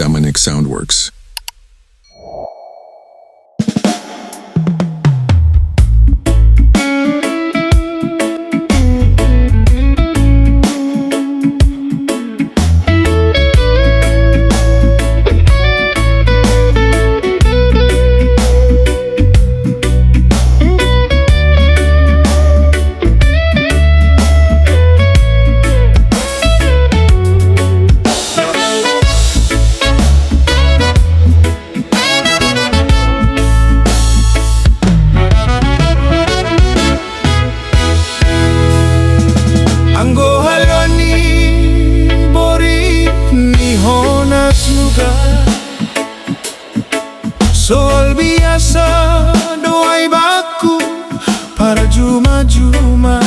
Damanik Soundworks. Soal biasa doai baku para juma-juma,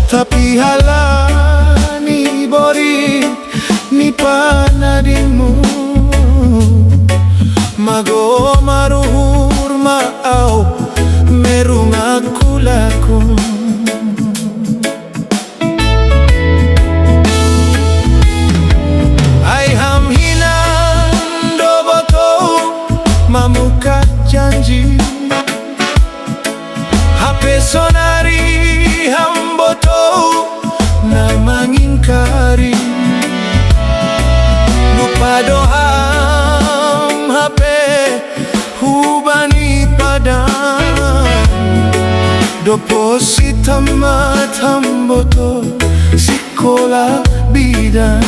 tapi halani bori ni panadimu mago maruhur maau merungaku laku. Mamuka janji HP sonari hamboto na mangingkari lupa doham HP hubani padan deposita mat hamboto Sikolah Bidan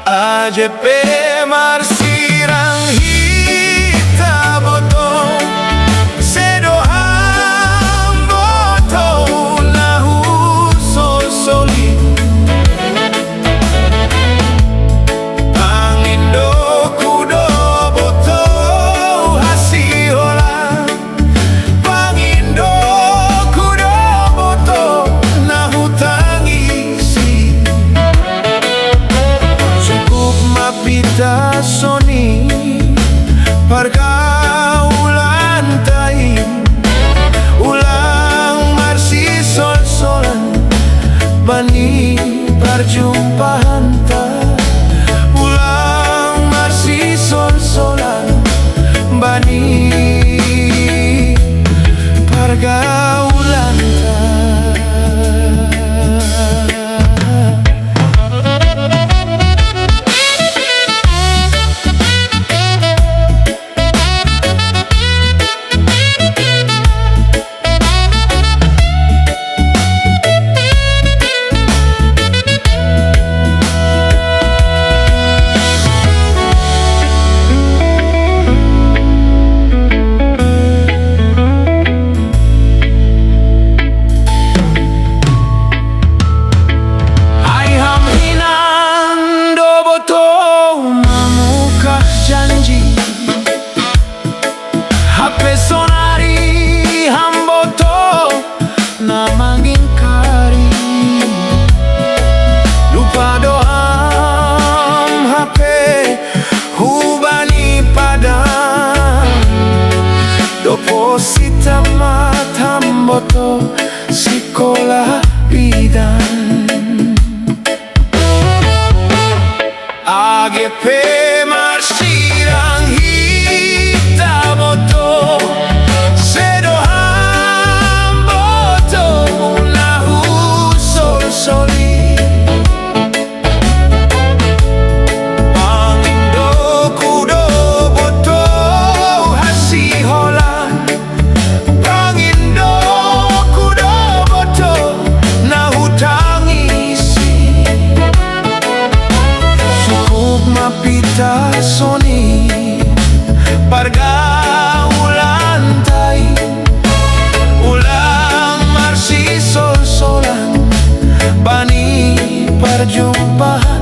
AJP marsirang hita botong sedoham botong lahu sosoli pangindo kudo botong hasiola pangindo kudo botong lahu tangisi mapita soni pergaulan tai ulang marsi sol-solan bani perjumpaan ta ulang marsi sol-solan bani pergaulan ta. Deposita mat hamboto Sikolah Bidan AGP marsirang hita boto sedoham boto lahu sol-soli pangindo kudo boto hasihola pangindo kudo boto nahu tangisi sukup mapita soni pergaulan tai ulang marsi sol-solan bani perjumpaan